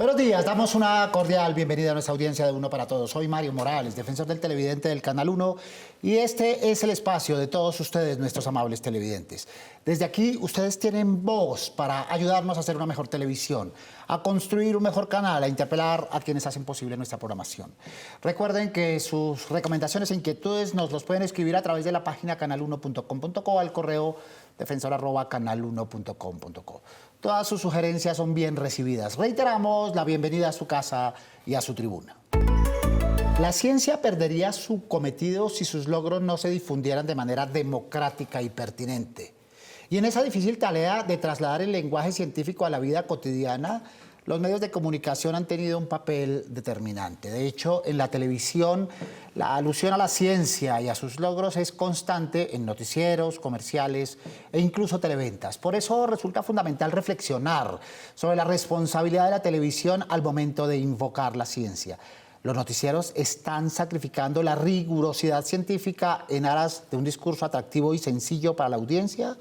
Buenos días, damos una cordial bienvenida a nuestra audiencia de Uno para Todos. Soy Mario Morales, defensor del televidente del Canal 1, y este es el espacio de todos ustedes, nuestros amables televidentes. Desde aquí, ustedes tienen voz para ayudarnos a hacer una mejor televisión, a construir un mejor canal, a interpelar a quienes hacen posible nuestra programación. Recuerden que sus recomendaciones e inquietudes nos los pueden escribir a través de la página canal1.com.co o al correo defensor@canal1.com.co. Todas sus sugerencias son bien recibidas. Reiteramos la bienvenida a su casa y a su tribuna. La ciencia perdería su cometido si sus logros no se difundieran de manera democrática y pertinente. Y en esa difícil tarea de trasladar el lenguaje científico a la vida cotidiana, los medios de comunicación han tenido un papel determinante. De hecho, en la televisión, la alusión a la ciencia y a sus logros es constante en noticieros, comerciales e incluso televentas. Por eso resulta fundamental reflexionar sobre la responsabilidad de la televisión al momento de invocar la ciencia. Los noticieros están sacrificando la rigurosidad científica en aras de un discurso atractivo y sencillo para la audiencia.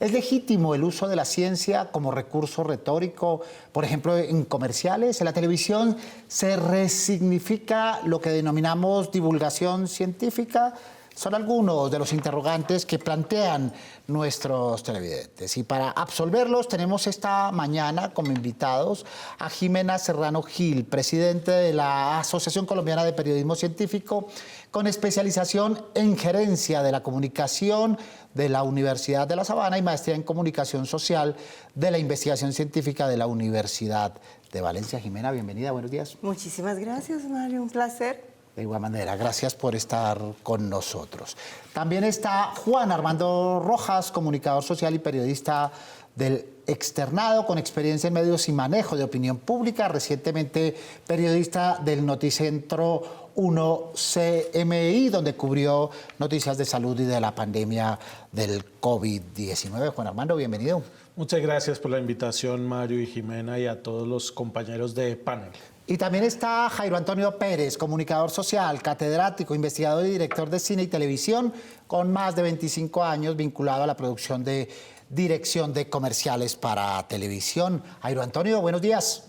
¿Es legítimo el uso de la ciencia como recurso retórico, por ejemplo, en comerciales? En la televisión se resignifica lo que denominamos divulgación científica. Son algunos de los interrogantes que plantean nuestros televidentes. Y para absolverlos tenemos esta mañana como invitados a Jimena Serrano Gil, presidente de la Asociación Colombiana de Periodismo Científico, con especialización en gerencia de la comunicación de la Universidad de La Sabana y maestría en comunicación social de la investigación científica de la Universidad de Valencia. Jimena, bienvenida, buenos días. Muchísimas gracias, Mario, un placer. De igual manera, gracias por estar con nosotros. También está Juan Armando Rojas, comunicador social y periodista del Externado, con experiencia en medios y manejo de opinión pública, recientemente periodista del Noticentro 1 CMI, donde cubrió noticias de salud y de la pandemia del COVID-19. Juan Armando, bienvenido. Muchas gracias por la invitación, Mario y Jimena, y a todos los compañeros de panel. Y también está Jairo Antonio Pérez, comunicador social, catedrático, investigador y director de cine y televisión, con más de 25 años vinculado a la producción de dirección de comerciales para televisión. Jairo Antonio, buenos días.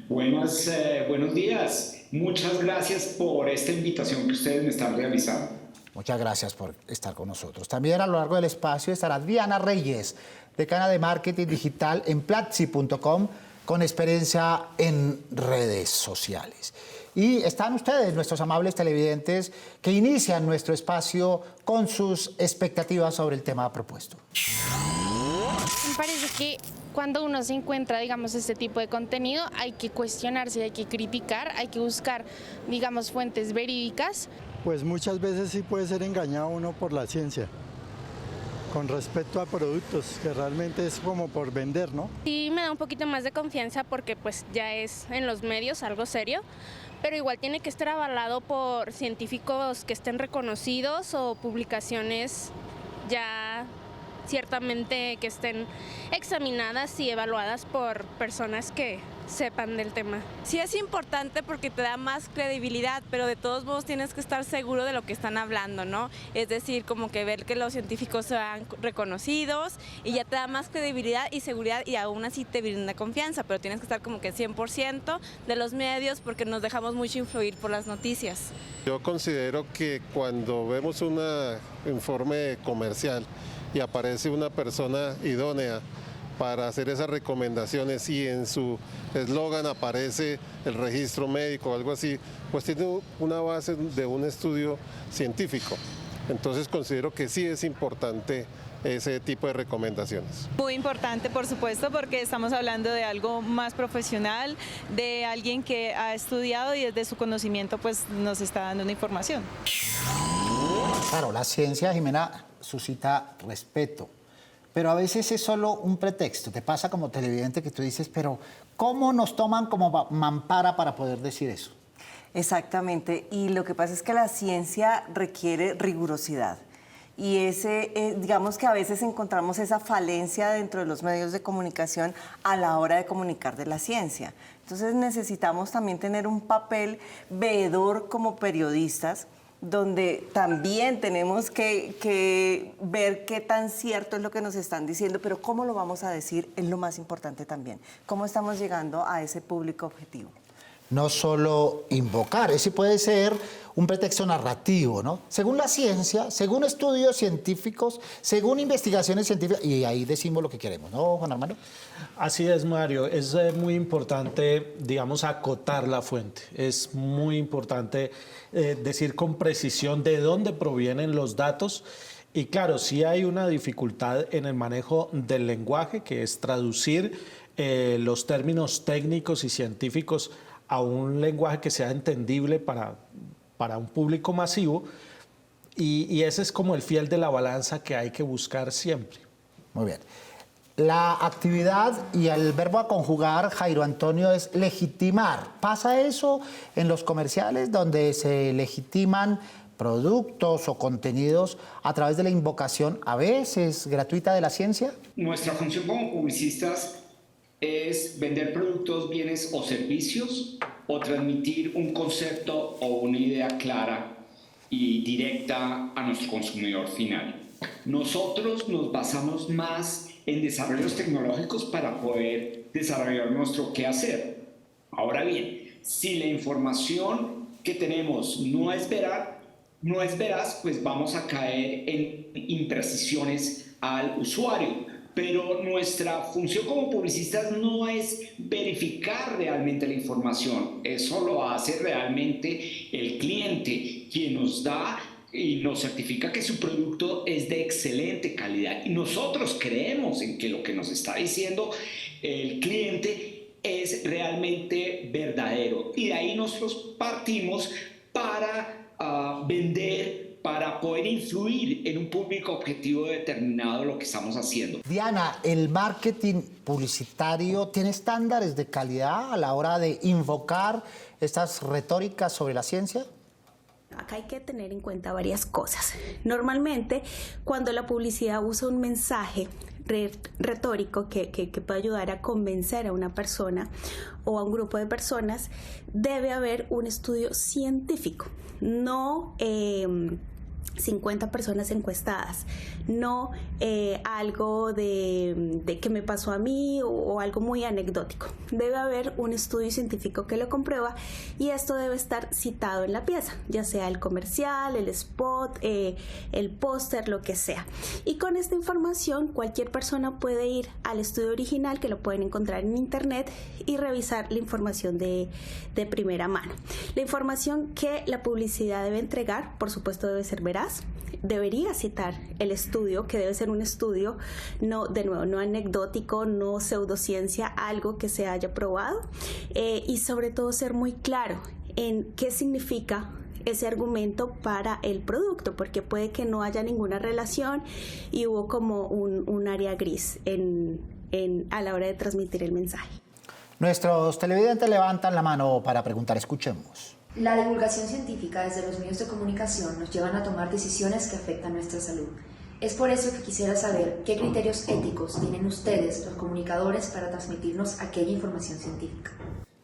Buenos días. Muchas gracias por esta invitación que ustedes me están realizando. Muchas gracias por estar con nosotros. También a lo largo del espacio estará Diana Reyes, decana de Marketing Digital en Platzi.com, con experiencia en redes sociales. Y están ustedes, nuestros amables televidentes, que inician nuestro espacio con sus expectativas sobre el tema propuesto. Me parece que cuando uno se encuentra, digamos, este tipo de contenido, hay que cuestionarse, hay que criticar, hay que buscar, digamos, fuentes verídicas. Pues muchas veces sí puede ser engañado uno por la ciencia, con respecto a productos, que realmente es como por vender, ¿no? Sí, me da un poquito más de confianza porque pues ya es en los medios algo serio, pero igual tiene que estar avalado por científicos que estén reconocidos o publicaciones ya ciertamente que estén examinadas y evaluadas por personas que sepan del tema. Sí es importante porque te da más credibilidad, pero de todos modos tienes que estar seguro de lo que están hablando, ¿no? Es decir, como que ver que los científicos sean reconocidos y ya te da más credibilidad y seguridad y aún así te brinda confianza, pero tienes que estar como que 100% de los medios porque nos dejamos mucho influir por las noticias. Yo considero que cuando vemos un informe comercial y aparece una persona idónea para hacer esas recomendaciones y en su eslogan aparece el registro médico o algo así, pues tiene una base de un estudio científico. Entonces considero que sí es importante ese tipo de recomendaciones. Muy importante, por supuesto, porque estamos hablando de algo más profesional, de alguien que ha estudiado y desde su conocimiento pues nos está dando una información. Claro, la ciencia, Jimena, suscita respeto, pero a veces es solo un pretexto. Te pasa como televidente que tú dices, pero ¿cómo nos toman como mampara para poder decir eso? Exactamente, y lo que pasa es que la ciencia requiere rigurosidad. Y digamos que a veces encontramos esa falencia dentro de los medios de comunicación a la hora de comunicar de la ciencia. Entonces necesitamos también tener un papel veedor como periodistas donde también tenemos que ver qué tan cierto es lo que nos están diciendo, pero cómo lo vamos a decir es lo más importante también. ¿Cómo estamos llegando a ese público objetivo? No solo invocar, ese puede ser un pretexto narrativo, ¿no? Según la ciencia, según estudios científicos, según investigaciones científicas, y ahí decimos lo que queremos, ¿no, Juan Armando? Así es, Mario. Es muy importante, digamos, acotar la fuente. Es muy importante decir con precisión de dónde provienen los datos. Y claro, sí hay una dificultad en el manejo del lenguaje, que es traducir los términos técnicos y científicos a un lenguaje que sea entendible para un público masivo, y ese es como el fiel de la balanza que hay que buscar siempre. Muy bien. La actividad y el verbo a conjugar, Jairo Antonio, es legitimar. ¿Pasa eso en los comerciales donde se legitiman productos o contenidos a través de la invocación, a veces gratuita, de la ciencia? Nuestra función como publicistas es vender productos, bienes o servicios, o transmitir un concepto o una idea clara y directa a nuestro consumidor final. Nosotros nos basamos más en desarrollos tecnológicos para poder desarrollar nuestro quehacer. Ahora bien, si la información que tenemos no es veraz, pues vamos a caer en imprecisiones al usuario. Pero nuestra función como publicistas no es verificar realmente la información. Eso lo hace realmente el cliente, quien nos da y nos certifica que su producto es de excelente calidad. Y nosotros creemos en que lo que nos está diciendo el cliente es realmente verdadero. Y de ahí nosotros partimos para vender, para poder influir en un público objetivo determinado lo que estamos haciendo. Diana, ¿el marketing publicitario tiene estándares de calidad a la hora de invocar estas retóricas sobre la ciencia? Acá hay que tener en cuenta varias cosas. Normalmente, cuando la publicidad usa un mensaje retórico que puede ayudar a convencer a una persona o a un grupo de personas, debe haber un estudio científico, no 50 personas encuestadas, no algo de que me pasó a mí o algo muy anecdótico. Debe haber un estudio científico que lo comprueba, y esto debe estar citado en la pieza, ya sea el comercial, el spot, el póster, lo que sea. Y con esta información cualquier persona puede ir al estudio original, que lo pueden encontrar en internet, y revisar la información de primera mano. La información que la publicidad debe entregar, por supuesto, debe ser veraz. Debería citar el estudio, que debe ser un estudio, no anecdótico, no pseudociencia, algo que se haya probado, y sobre todo ser muy claro en qué significa ese argumento para el producto, porque puede que no haya ninguna relación y hubo como un área gris a la hora de transmitir el mensaje. Nuestros televidentes levantan la mano para preguntar. Escuchemos. La divulgación científica desde los medios de comunicación nos llevan a tomar decisiones que afectan nuestra salud. Es por eso que quisiera saber qué criterios éticos tienen ustedes, los comunicadores, para transmitirnos aquella información científica.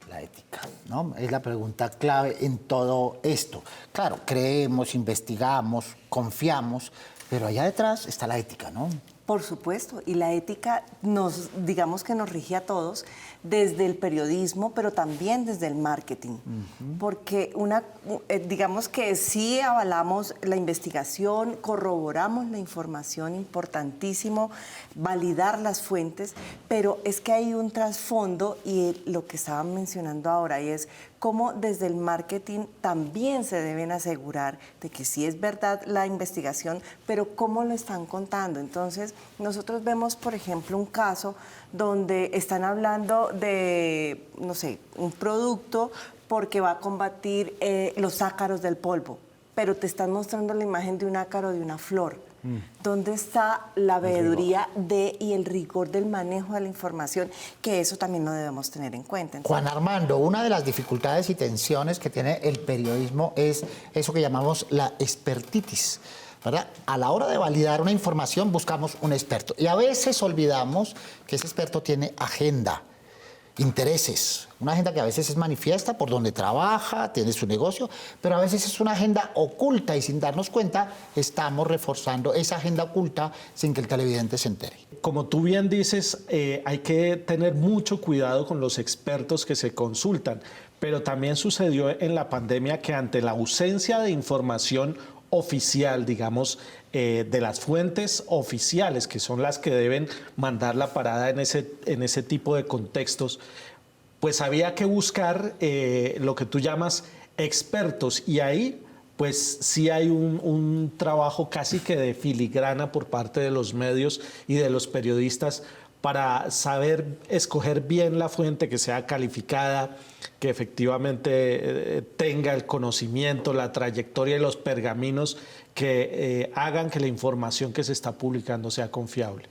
La ética, ¿no? Es la pregunta clave en todo esto. Claro, creemos, investigamos, confiamos, pero allá detrás está la ética, ¿no? Por supuesto, y la ética digamos que nos rige a todos desde el periodismo, pero también desde el marketing, porque digamos que sí avalamos la investigación, corroboramos la información, importantísimo validar las fuentes, pero es que hay un trasfondo, y lo que estaban mencionando ahora, y es cómo desde el marketing también se deben asegurar de que sí es verdad la investigación, pero cómo lo están contando. Entonces, nosotros vemos, por ejemplo, un caso donde están hablando de, no sé, un producto porque va a combatir los ácaros del polvo, pero te están mostrando la imagen de un ácaro de una flor. ¿Dónde está la veeduría y el rigor del manejo de la información? Que eso también lo debemos tener en cuenta. Entonces, Juan Armando, una de las dificultades y tensiones que tiene el periodismo es eso que llamamos la expertitis, ¿verdad? A la hora de validar una información buscamos un experto, y a veces olvidamos que ese experto tiene agenda. intereses. Una agenda que a veces es manifiesta por donde trabaja, tiene su negocio, pero a veces es una agenda oculta y sin darnos cuenta estamos reforzando esa agenda oculta sin que el televidente se entere. Como tú bien dices, hay que tener mucho cuidado con los expertos que se consultan, pero también sucedió en la pandemia que ante la ausencia de información oficial, digamos, de las fuentes oficiales, que son las que deben mandar la parada en ese tipo de contextos, pues había que buscar lo que tú llamas expertos, y ahí pues sí hay un trabajo casi que de filigrana por parte de los medios y de los periodistas para saber escoger bien la fuente, que sea calificada, que efectivamente tenga el conocimiento, la trayectoria y los pergaminos que hagan que la información que se está publicando sea confiable.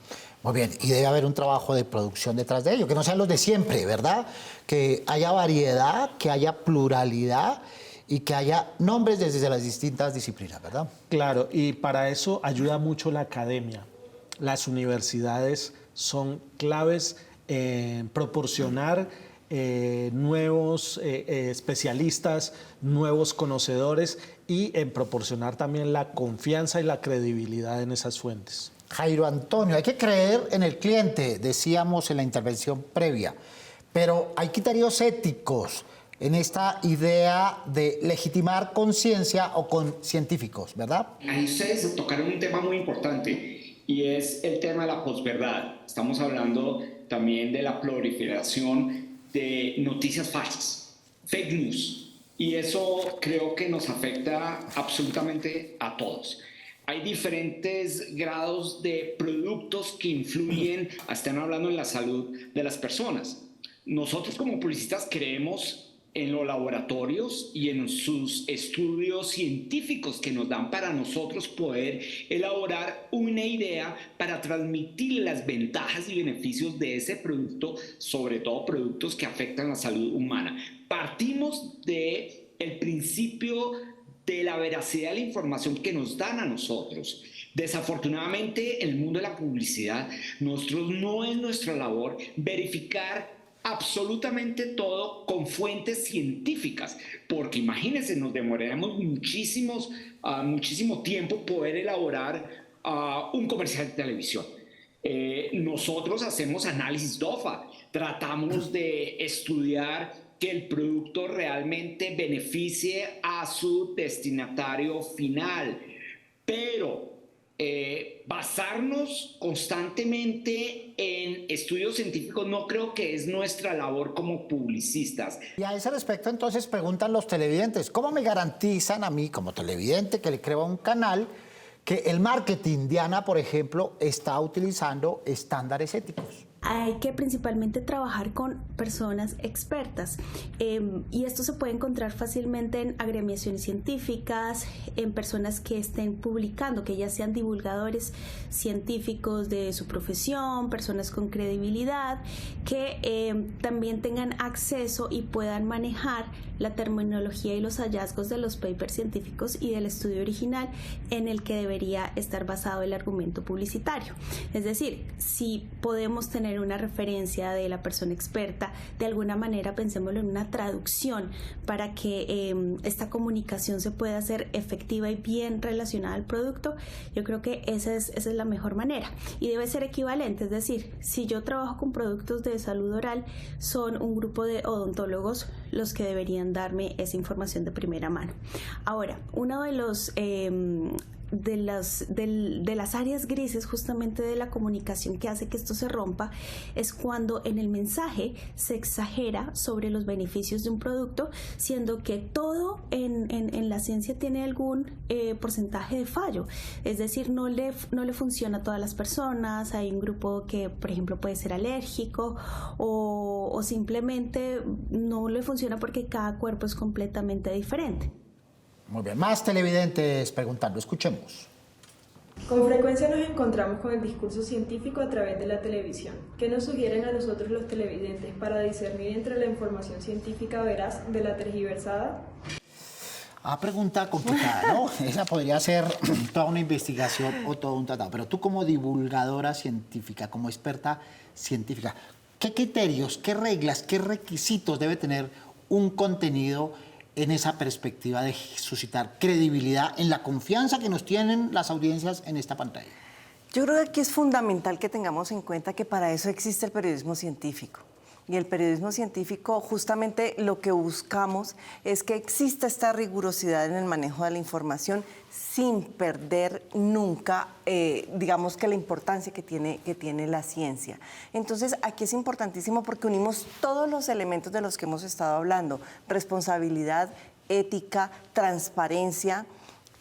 Muy bien, y debe haber un trabajo de producción detrás de ello, que no sean los de siempre, ¿verdad? Que haya variedad, que haya pluralidad y que haya nombres desde las distintas disciplinas, ¿verdad? Claro, y para eso ayuda mucho la academia. Las universidades son claves en proporcionar nuevos especialistas, nuevos conocedores y en proporcionar también la confianza y la credibilidad en esas fuentes. Jairo Antonio, hay que creer en el cliente, decíamos en la intervención previa, pero hay criterios éticos en esta idea de legitimar con ciencia o con científicos, ¿verdad? Ahí ustedes tocaron un tema muy importante y es el tema de la posverdad. Estamos hablando también de la proliferación de noticias falsas, fake news, y eso creo que nos afecta absolutamente a todos. Hay diferentes grados de productos que influyen, están hablando en la salud de las personas. Nosotros como publicistas creemos en los laboratorios y en sus estudios científicos que nos dan para nosotros poder elaborar una idea para transmitir las ventajas y beneficios de ese producto, sobre todo productos que afectan la salud humana. Partimos del principio de la veracidad de la información que nos dan a nosotros. Desafortunadamente, en el mundo de la publicidad, no es nuestra labor verificar absolutamente todo con fuentes científicas, porque imagínense, nos demoraremos muchísimo tiempo poder elaborar un comercial de televisión. Nosotros hacemos análisis DOFA, tratamos de estudiar que el producto realmente beneficie a su destinatario final, pero basarnos constantemente en estudios científicos no creo que es nuestra labor como publicistas. Y a ese respecto entonces preguntan los televidentes, ¿cómo me garantizan a mí como televidente que le creo a un canal que el marketing, Diana, por ejemplo, está utilizando estándares éticos? Hay que principalmente trabajar con personas expertas y esto se puede encontrar fácilmente en agremiaciones científicas, en personas que estén publicando, que ya sean divulgadores científicos de su profesión, personas con credibilidad, que también tengan acceso y puedan manejar la terminología y los hallazgos de los papers científicos y del estudio original en el que debería estar basado el argumento publicitario. Es decir, si podemos tener una referencia de la persona experta, de alguna manera pensémoslo en una traducción para que esta comunicación se pueda hacer efectiva y bien relacionada al producto, yo creo que esa es la mejor manera y debe ser equivalente. Es decir, si yo trabajo con productos de salud oral, son un grupo de odontólogos los que deberían darme esa información de primera mano. Ahora, uno de los de las áreas grises justamente de la comunicación que hace que esto se rompa es cuando en el mensaje se exagera sobre los beneficios de un producto, siendo que todo en la ciencia tiene algún porcentaje de fallo. Es decir, no le funciona a todas las personas. Hay un grupo que, por ejemplo, puede ser alérgico o simplemente no le funciona porque cada cuerpo es completamente diferente. Muy bien, más televidentes preguntando, escuchemos. Con frecuencia nos encontramos con el discurso científico a través de la televisión. ¿Qué nos sugieren a nosotros los televidentes para discernir entre la información científica veraz de la tergiversada? Pregunta complicada, ¿no? Esa podría ser toda una investigación o todo un tratado, pero tú como divulgadora científica, como experta científica, ¿Qué criterios, qué reglas, qué requisitos debe tener un contenido en esa perspectiva de suscitar credibilidad en la confianza que nos tienen las audiencias en esta pantalla? Yo creo que aquí es fundamental que tengamos en cuenta que para eso existe el periodismo científico. Y el periodismo científico, justamente lo que buscamos es que exista esta rigurosidad en el manejo de la información sin perder nunca, digamos que la importancia que tiene la ciencia. Entonces, aquí es importantísimo porque unimos todos los elementos de los que hemos estado hablando: responsabilidad, ética, transparencia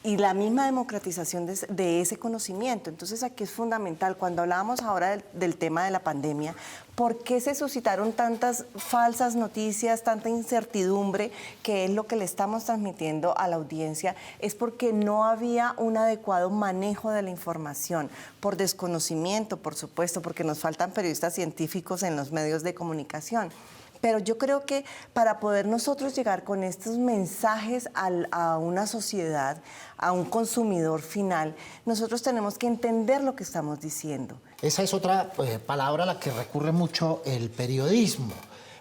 y la misma democratización de ese conocimiento. Entonces, aquí es fundamental. Cuando hablábamos ahora del tema de la pandemia, ¿por qué se suscitaron tantas falsas noticias, tanta incertidumbre, que es lo que le estamos transmitiendo a la audiencia? Es porque no había un adecuado manejo de la información, por desconocimiento, por supuesto, porque nos faltan periodistas científicos en los medios de comunicación. Pero yo creo que para poder nosotros llegar con estos mensajes a una sociedad, a un consumidor final, nosotros tenemos que entender lo que estamos diciendo. Esa es otra palabra a la que recurre mucho el periodismo.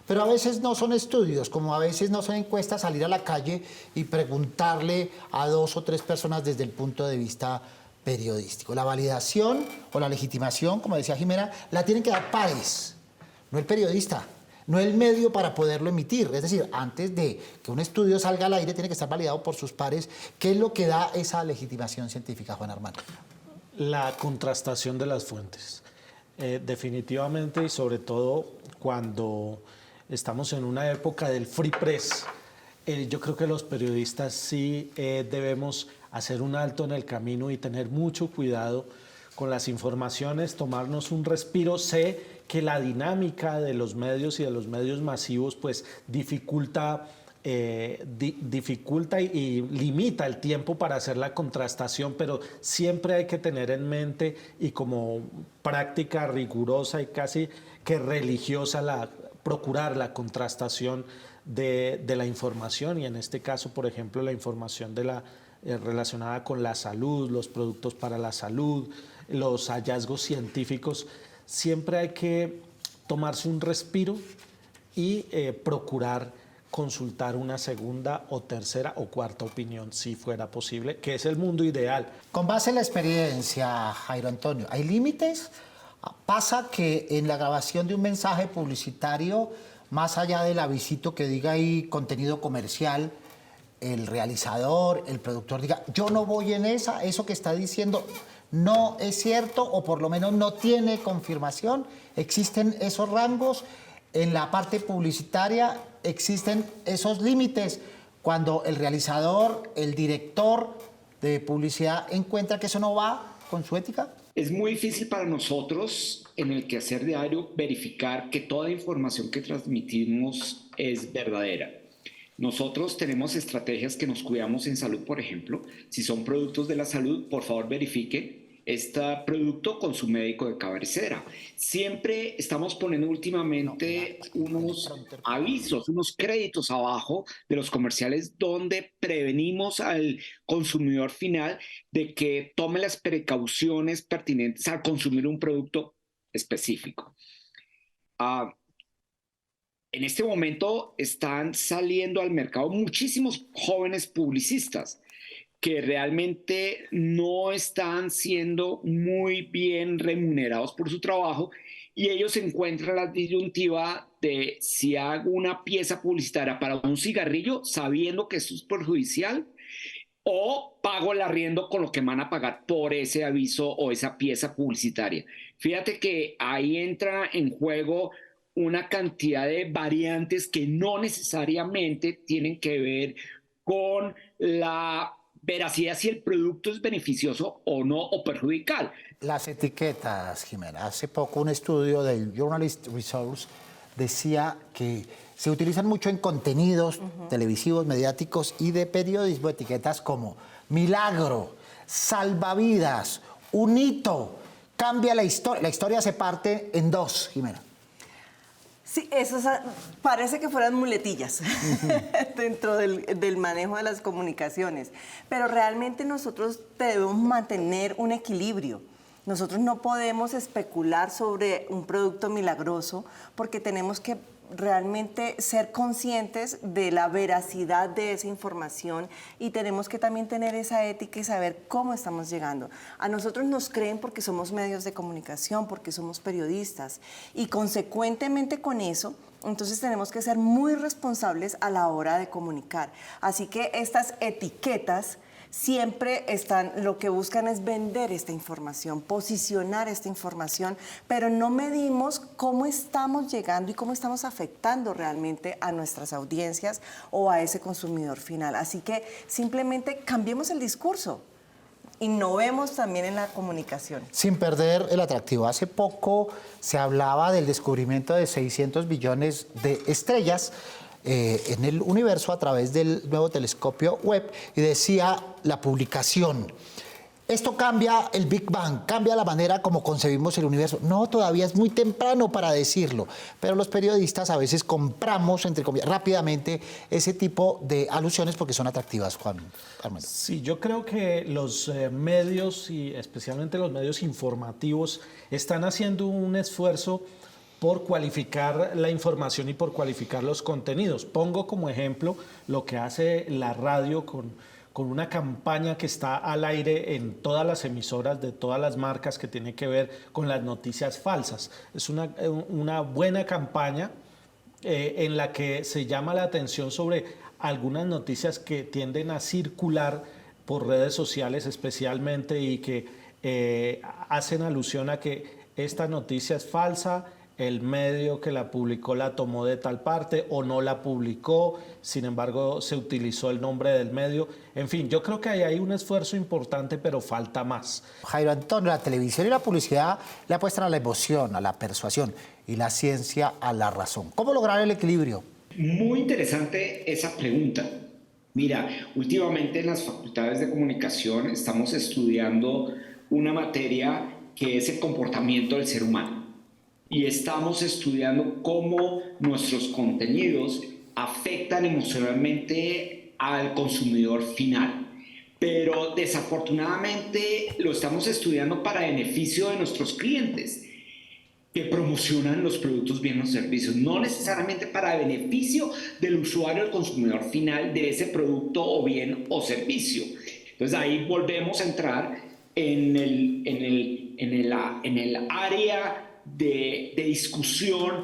Pero a veces no son estudios, como a veces no son encuestas, salir a la calle y preguntarle a 2 o 3 personas desde el punto de vista periodístico. La validación o la legitimación, como decía Jimena, la tienen que dar pares, no el periodista, no el medio para poderlo emitir. Es decir, antes de que un estudio salga al aire, tiene que estar validado por sus pares. ¿Qué es lo que da esa legitimación científica, Juan Armando? La contrastación de las fuentes. Definitivamente, y sobre todo cuando estamos en una época del free press, yo creo que los periodistas sí debemos hacer un alto en el camino y tener mucho cuidado con las informaciones, tomarnos un respiro. Sé que la dinámica de los medios y de los medios masivos pues dificulta y limita el tiempo para hacer la contrastación, pero siempre hay que tener en mente, y como práctica rigurosa y casi que religiosa, procurar la contrastación de la información, y en este caso, por ejemplo, la información relacionada con la salud, los productos para la salud, los hallazgos científicos. Siempre hay que tomarse un respiro y procurar consultar una segunda o tercera o cuarta opinión, si fuera posible, que es el mundo ideal. Con base en la experiencia, Jairo Antonio, ¿hay límites? ¿Pasa que en la grabación de un mensaje publicitario, más allá del avisito que diga ahí contenido comercial, el realizador, el productor diga, yo no voy en eso que está diciendo no es cierto, o por lo menos no tiene confirmación? ¿Existen esos rangos? En la parte publicitaria, ¿existen esos límites cuando el realizador, el director de publicidad encuentra que eso no va con su ética? Es muy difícil para nosotros en el quehacer diario verificar que toda información que transmitimos es verdadera. Nosotros tenemos estrategias que nos cuidamos en salud, por ejemplo. Si son productos de la salud, por favor verifique este producto con su médico de cabecera. Siempre estamos poniendo últimamente unos avisos, unos créditos abajo de los comerciales donde prevenimos al consumidor final de que tome las precauciones pertinentes al consumir un producto específico. En este momento están saliendo al mercado muchísimos jóvenes publicistas que realmente no están siendo muy bien remunerados por su trabajo, y ellos encuentran la disyuntiva de si hago una pieza publicitaria para un cigarrillo sabiendo que esto es perjudicial, o pago el arriendo con lo que van a pagar por ese aviso o esa pieza publicitaria. Fíjate que ahí entra en juego una cantidad de variantes que no necesariamente tienen que ver con la veracidad, si el producto es beneficioso o no, o perjudicial. Las etiquetas, Jimena. Hace poco un estudio del Journalist Resource decía que se utilizan mucho en contenidos televisivos, mediáticos y de periodismo, etiquetas como milagro, salvavidas, un hito, cambia la historia. La historia se parte en 2, Jimena. Sí, eso parece que fueran muletillas dentro del manejo de las comunicaciones, pero realmente nosotros debemos mantener un equilibrio. Nosotros no podemos especular sobre un producto milagroso porque tenemos que realmente ser conscientes de la veracidad de esa información y tenemos que también tener esa ética y saber cómo estamos llegando. A nosotros nos creen porque somos medios de comunicación, porque somos periodistas y consecuentemente con eso, entonces tenemos que ser muy responsables a la hora de comunicar. Así que estas etiquetas siempre lo que buscan es vender esta información, posicionar esta información, pero no medimos cómo estamos llegando y cómo estamos afectando realmente a nuestras audiencias o a ese consumidor final. Así que simplemente cambiemos el discurso. Innovemos también en la comunicación. Sin perder el atractivo. Hace poco se hablaba del descubrimiento de 600 billones de estrellas en el universo a través del nuevo telescopio Webb y decía la publicación: esto cambia el Big Bang, cambia la manera como concebimos el universo. No, todavía es muy temprano para decirlo, pero los periodistas a veces compramos, entre comillas, rápidamente ese tipo de alusiones porque son atractivas, Juan Armando. Sí, yo creo que los medios, y especialmente los medios informativos, están haciendo un esfuerzo por cualificar la información y por cualificar los contenidos. Pongo como ejemplo lo que hace la radio con una campaña que está al aire en todas las emisoras de todas las marcas que tiene que ver con las noticias falsas. Es una buena campaña en la que se llama la atención sobre algunas noticias que tienden a circular por redes sociales especialmente y que hacen alusión a que esta noticia es falsa, el medio que la publicó la tomó de tal parte o no la publicó, sin embargo se utilizó el nombre del medio. En fin, yo creo que ahí hay un esfuerzo importante, pero falta más. Jairo Antonio, la televisión y la publicidad le apuestan a la emoción, a la persuasión y la ciencia a la razón. ¿Cómo lograr el equilibrio? Muy interesante esa pregunta. Mira, últimamente en las facultades de comunicación estamos estudiando una materia que es el comportamiento del ser humano. Y estamos estudiando cómo nuestros contenidos afectan emocionalmente al consumidor final. Pero desafortunadamente lo estamos estudiando para beneficio de nuestros clientes que promocionan los productos, bienes o servicios, no necesariamente para beneficio del usuario, el consumidor final de ese producto o bien o servicio. Entonces ahí volvemos a entrar en el área de discusión,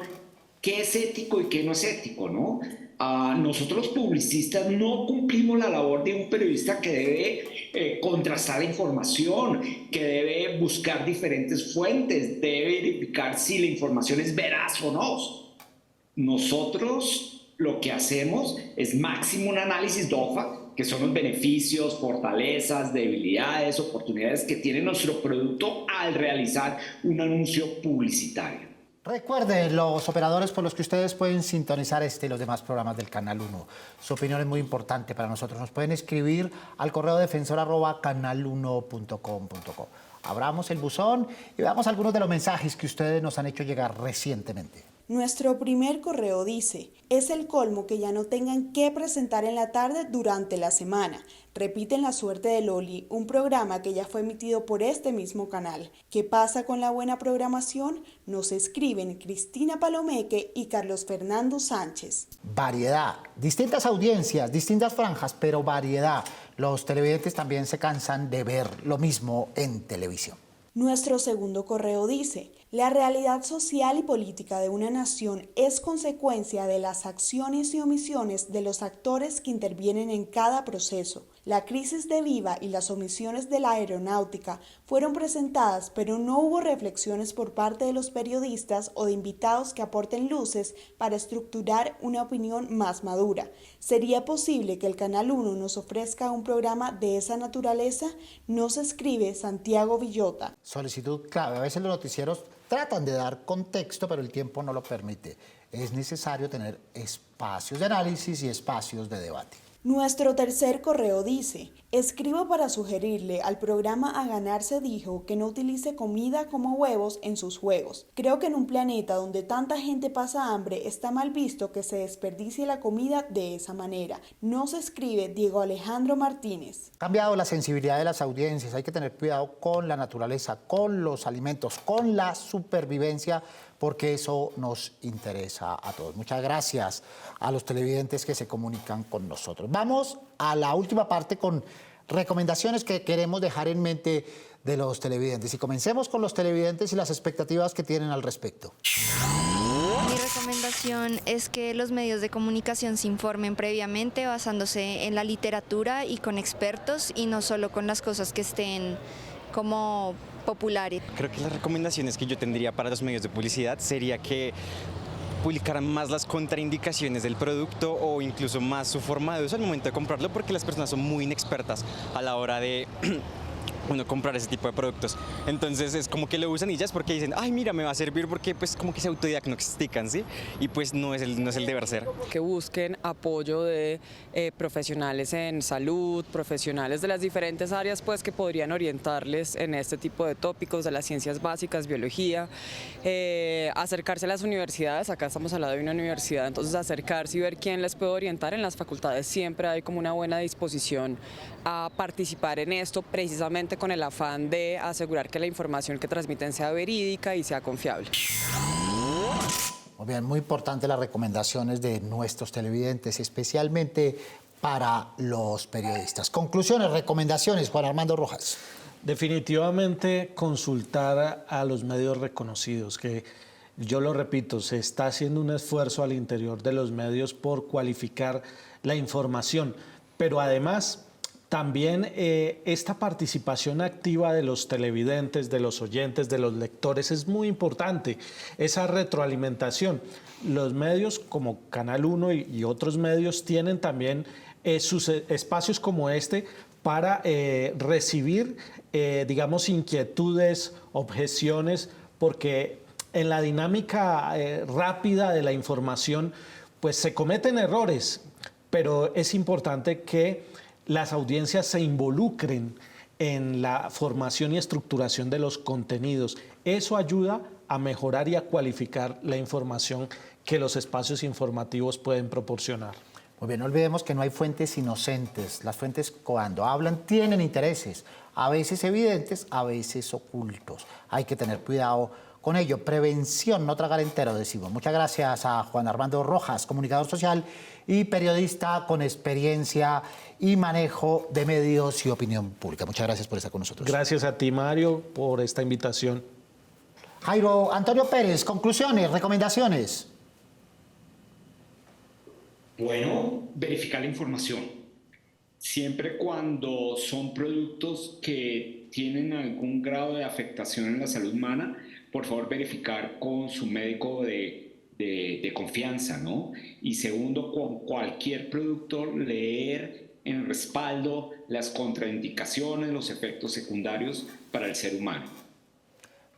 qué es ético y qué no es ético, ¿no? Nosotros publicistas no cumplimos la labor de un periodista que debe contrastar la información, que debe buscar diferentes fuentes, debe verificar si la información es veraz o no. Nosotros lo que hacemos es máximo un análisis DOFA, que son los beneficios, fortalezas, debilidades, oportunidades que tiene nuestro producto al realizar un anuncio publicitario. Recuerden los operadores por los que ustedes pueden sintonizar este y los demás programas del Canal 1. Su opinión es muy importante para nosotros. Nos pueden escribir al correo defensor@canal1.com.co. Abramos el buzón y veamos algunos de los mensajes que ustedes nos han hecho llegar recientemente. Nuestro primer correo dice: es el colmo que ya no tengan que presentar en la tarde durante la semana. Repiten La Suerte de Loli, un programa que ya fue emitido por este mismo canal. ¿Qué pasa con la buena programación? Nos escriben Cristina Palomeque y Carlos Fernando Sánchez. Variedad, distintas audiencias, distintas franjas, pero variedad. Los televidentes también se cansan de ver lo mismo en televisión. Nuestro segundo correo dice: la realidad social y política de una nación es consecuencia de las acciones y omisiones de los actores que intervienen en cada proceso. La crisis de Viva y las omisiones de la aeronáutica fueron presentadas, pero no hubo reflexiones por parte de los periodistas o de invitados que aporten luces para estructurar una opinión más madura. ¿Sería posible que el Canal 1 nos ofrezca un programa de esa naturaleza? Nos escribe Santiago Villota. Solicitud clave. A veces los noticieros tratan de dar contexto, pero el tiempo no lo permite. Es necesario tener espacios de análisis y espacios de debate. Nuestro tercer correo dice: escribo para sugerirle al programa A Ganar se dijo que no utilice comida como huevos en sus juegos. Creo que en un planeta donde tanta gente pasa hambre está mal visto que se desperdicie la comida de esa manera. Nos escribe Diego Alejandro Martínez. Ha cambiado la sensibilidad de las audiencias, hay que tener cuidado con la naturaleza, con los alimentos, con la supervivencia, porque eso nos interesa a todos. Muchas gracias a los televidentes que se comunican con nosotros. Vamos a la última parte con recomendaciones que queremos dejar en mente de los televidentes. Y comencemos con los televidentes y las expectativas que tienen al respecto. Mi recomendación es que los medios de comunicación se informen previamente basándose en la literatura y con expertos y no solo con las cosas que estén como populares. Creo que las recomendaciones que yo tendría para los medios de publicidad sería que publicaran más las contraindicaciones del producto o incluso más su forma de uso al momento de comprarlo, porque las personas son muy inexpertas a la hora de comprar ese tipo de productos. Entonces es como que lo usan y ya es porque dicen, ay, mira, me va a servir, porque pues como que se autodiagnostican, ¿sí? Y pues no es el deber ser. Que busquen apoyo de profesionales en salud, profesionales de las diferentes áreas pues que podrían orientarles en este tipo de tópicos de las ciencias básicas, biología, acercarse a las universidades. Acá estamos al lado de una universidad, entonces acercarse y ver quién les puede orientar. En las facultades siempre hay como una buena disposición a participar en esto, precisamente con el afán de asegurar que la información que transmiten sea verídica y sea confiable. Muy bien, muy importante las recomendaciones de nuestros televidentes, especialmente para los periodistas. Conclusiones, recomendaciones, Juan Armando Rojas. Definitivamente consultar a los medios reconocidos, que yo lo repito, se está haciendo un esfuerzo al interior de los medios por cualificar la información, pero además también esta participación activa de los televidentes, de los oyentes, de los lectores es muy importante, esa retroalimentación. Los medios como Canal 1 y otros medios tienen también sus espacios como este para recibir, digamos, inquietudes, objeciones, porque en la dinámica rápida de la información, pues se cometen errores, pero es importante que las audiencias se involucren en la formación y estructuración de los contenidos. Eso ayuda a mejorar y a cualificar la información que los espacios informativos pueden proporcionar. Muy bien, no olvidemos que no hay fuentes inocentes. Las fuentes, cuando hablan, tienen intereses, a veces evidentes, a veces ocultos. Hay que tener cuidado con ello. Prevención, no tragar entero, decimos. Muchas gracias a Juan Armando Rojas, comunicador social y periodista con experiencia y manejo de medios y opinión pública. Muchas gracias por estar con nosotros. Gracias a ti, Mario, por esta invitación. Jairo Antonio Pérez, conclusiones, recomendaciones. Bueno, verificar la información. Siempre cuando son productos que tienen algún grado de afectación en la salud humana, por favor verificar con su médico de confianza, ¿no? Y segundo, con cualquier producto, leer en respaldo las contraindicaciones, los efectos secundarios para el ser humano.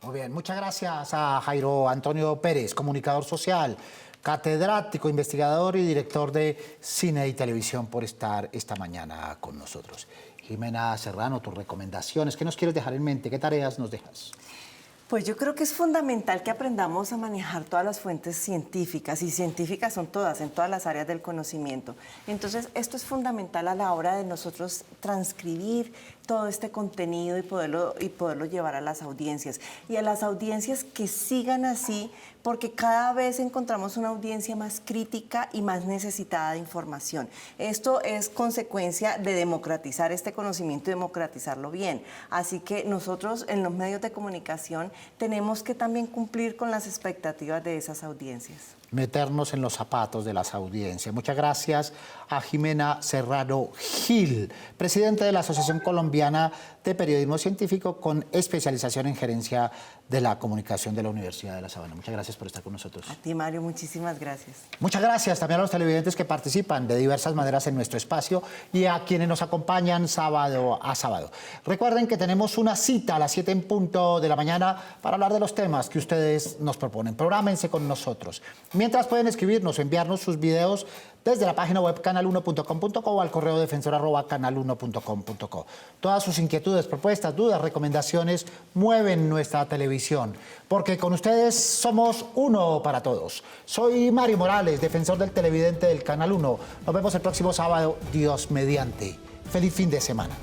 Muy bien, muchas gracias a Jairo Antonio Pérez, comunicador social, catedrático, investigador y director de cine y televisión, por estar esta mañana con nosotros. Jimena Serrano, tus recomendaciones, ¿qué nos quieres dejar en mente? ¿Qué tareas nos dejas? Pues yo creo que es fundamental que aprendamos a manejar todas las fuentes científicas, y científicas son todas, en todas las áreas del conocimiento. Entonces, esto es fundamental a la hora de nosotros transcribir todo este contenido y poderlo llevar a las audiencias. Y a las audiencias que sigan así, porque cada vez encontramos una audiencia más crítica y más necesitada de información. Esto es consecuencia de democratizar este conocimiento y democratizarlo bien. Así que nosotros en los medios de comunicación tenemos que también cumplir con las expectativas de esas audiencias. Meternos en los zapatos de las audiencias. Muchas gracias a Jimena Serrano Gil, presidente de la Asociación Colombiana de Periodismo Científico con especialización en gerencia de la comunicación de la Universidad de La Sabana. Muchas gracias por estar con nosotros. A ti, Mario, muchísimas gracias. Muchas gracias también a los televidentes que participan de diversas maneras en nuestro espacio y a quienes nos acompañan sábado a sábado. Recuerden que tenemos una cita a las 7 en punto de la mañana para hablar de los temas que ustedes nos proponen. Prográmense con nosotros. Mientras pueden escribirnos, enviarnos sus videos desde la página web canal1.com.co o al correo defensor@canal1.com.co. Todas sus inquietudes, propuestas, dudas, recomendaciones mueven nuestra televisión, porque con ustedes somos uno para todos. Soy Mario Morales, defensor del televidente del Canal 1. Nos vemos el próximo sábado, Dios mediante. Feliz fin de semana.